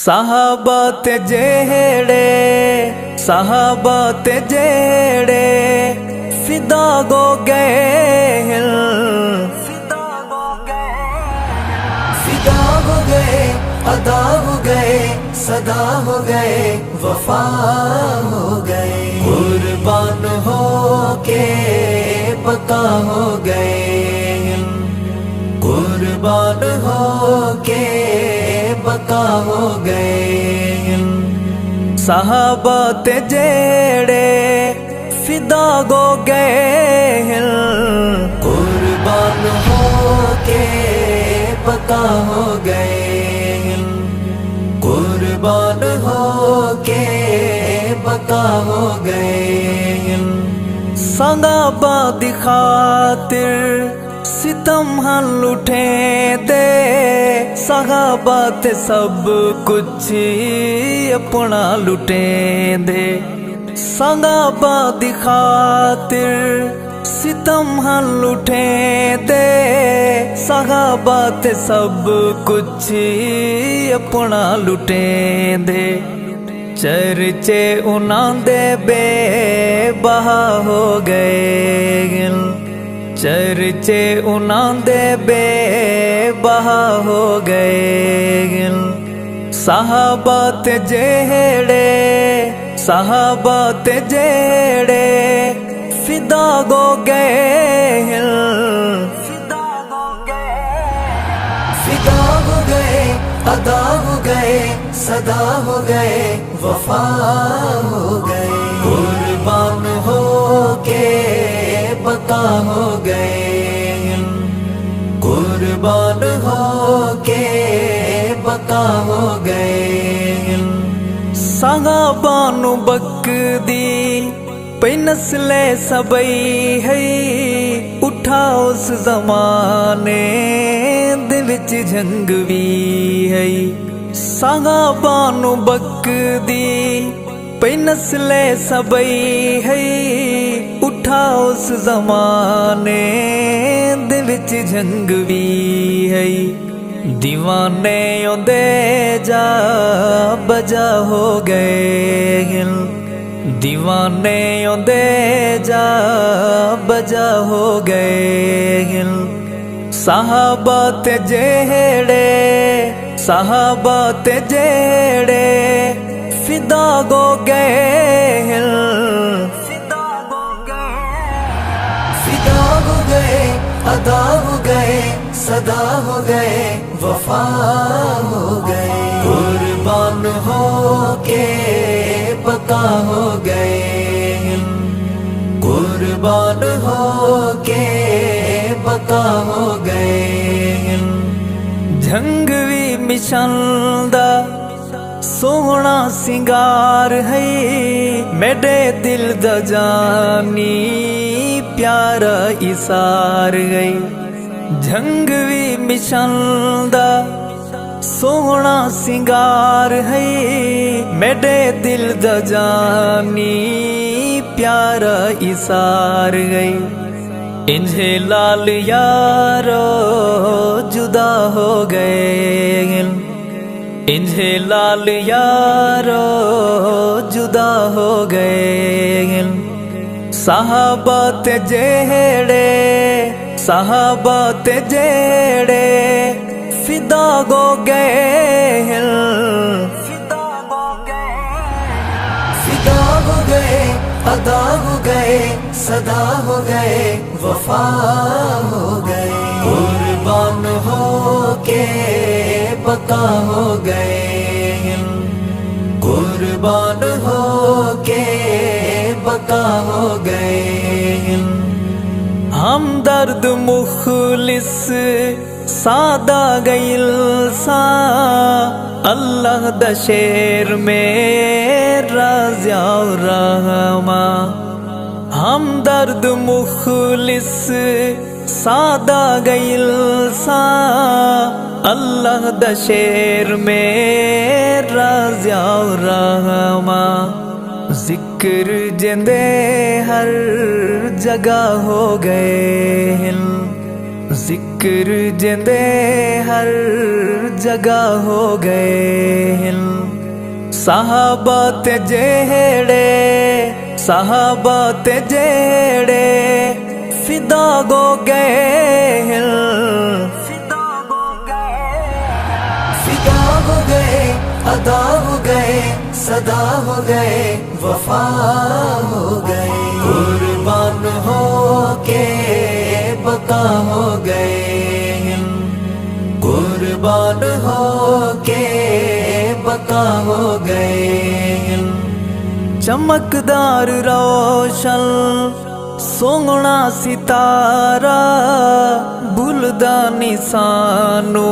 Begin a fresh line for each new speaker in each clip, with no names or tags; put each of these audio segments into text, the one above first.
صحابہ تے جیڑے فدا گو گئے ادا ہو گئے صدا ہو گئے وفا ہو گئے قربان ہو کے بقا ہو گئے قربان ہو کے بقا ہو گئے صحابہ تے جیڑے فدا گو گئے قربان ہو کے بقا ہو گئے قربان ہو کے بقا ہو گئے صحابہ دی خاطر ستم ہن لٹھے دے صحابہ تے سب کچھ اپنا لٹے دے صحابہ دی خاطر ستم ہن لٹھے دے صحابہ تے سب کچھ اپنا لٹے دے چرچے انہاں دے بے بہا ہو گئے چرچے انہاں دے بے بہا ہو گئے صحابہ تے جیڑے فدا گو گئے فدا ہو گئے ادا ہو گئے صدا ہو گئے وفا ہو گئے قربان ہو کے بقا ہو گئے قربان ہو کے بقا ہو گئے صحابہ نو بکدی پئی نسل سبئی ہے اٹھا اس زمانے دے وچ جنگ وی ہے صحابہ نو بکدی پئی نسل سبئی ہے اٹھا اس زمانے دے وچ جنگ وی ہے دیوانے اوندے جا بجا ہو گئے دیوانے اوندے جا بجا ہو گئے صحابہ تے جیڑے فدا گو گئے فدا ہو گئے ادا ہو گئے صدا ہو گئے وفا ہو گئے قربان ہو کے بقا ہو گئے قربان ہو کے بقا ہو گئے جنگ وی مشن دا سونا سنگار ہے میرے دل دا جانی پیارا ایثار گئی جنگ وی مشن دا سونا سنگار ہے میرے دل دا جانی پیارا ایثار گئی انجھے لال یارو جدا ہو گئے انجھے لال یارو جدا ہو گئے صحابہ تے جیڑے فدا گو گئے فدا ہو گئے ادا ہو گئے صدا ہو گئے وفا ہو گئے قربان ہو کے بقا ہو گئے قربان ہو کے بقا ہو گئے ہمدرد مخلص سادہ گئل سا اللہ دا شیر میں رازیا رحمہ ہمدرد مخلص سادہ گئل سا اللہ دا شیر میں رازیا رحمہ ذکر جندے ہر جگہ ہو گئے ذکر جندے ہر جگہ ہو گئے صحابہ تے جیڑے فدا ہو گئے ادا ہو گئے صدا ہو گئے وفا ہو گئے قربان ہو کے بقا ہو گئے قربان ہو کے بقا ہو گئے چمکدار روشن سونا ستارہ بلدا نسانو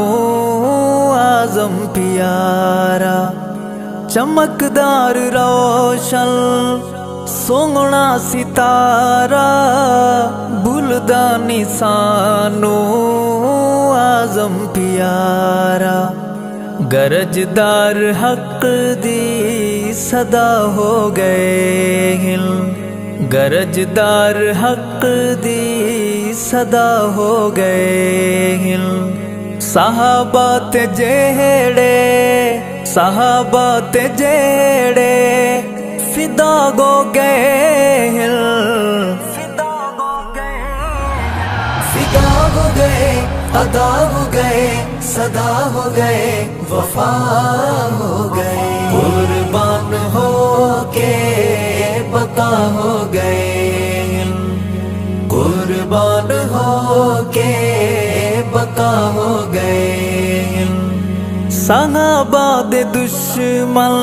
اعظم پیارا چمکدار روشن سونا ستارہ بلدا نسانو اعظم پیارا گرجدار حق دی صدا ہو گئے گرجدار حق دی صدا ہو گئے صحابہ تے جیڑے فدا ہو گئے ادا ہو گئے صدا ہو گئے وفا ہو گئے قربان ہو کے بقا ہو گئے قربان ہو کے بقا ہو گئے صحابہ دے دشمن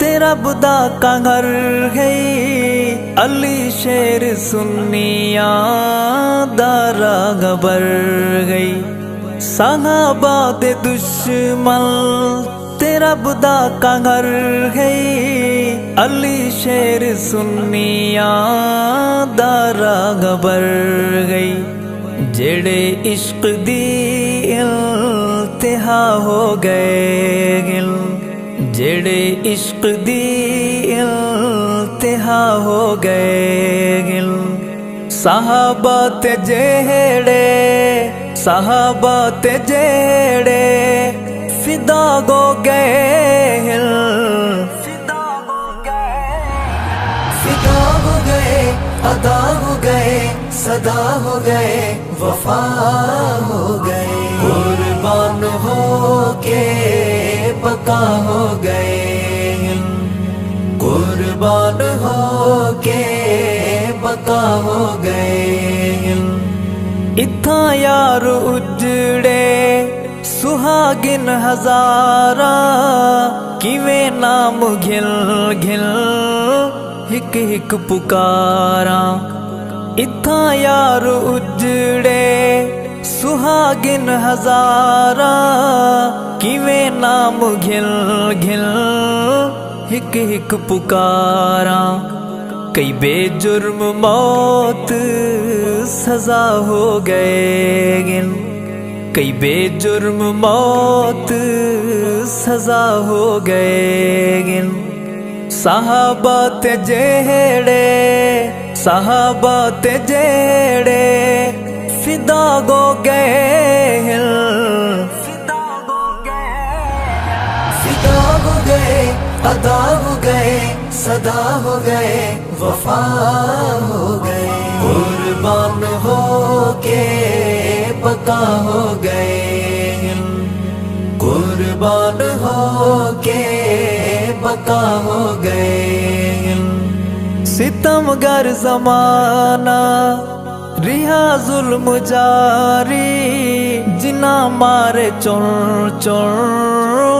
تیرا بدا کا گھر گئی علی شیر سنیاں دارا گبر گئی صحابہ دے دشمن تیرا بدا کا گھر گئی علی شیر سنیاں دارا گبر گئی جڑے عشق دی انتہا ہو گئے جڑے عشق دی انتہا ہو گئے صحابہ تے جیڑے فدا ہو گئے ادا ہو گئے صدا ہو گئے وفا ہو گئے قربان ہو کے بقا ہو گئے قربان ہو کے بقا ہو گئے اتھاں یار اجڑے سہاگن ہزارہ کیویں نام گھل گھل ہک ہک پکاراں اتھاں یار اجڑے سہاگن ہزارہ کیویں نام گھل گھل ہک ہک پکاراں کئی بے جرم موت سزا ہو گئے کئی بے جرم موت سزا ہو گئے صحابہ تے جیڑے فدا ہو گئے ادا ہو گئے صدا ہو گئے وفا ہو گئے قربان ہو کے بقا ہو گئے قربان ہو کے بقا ہو گئے ستمگر زمانہ رہا ظلم جاری جنہ مارے چور چور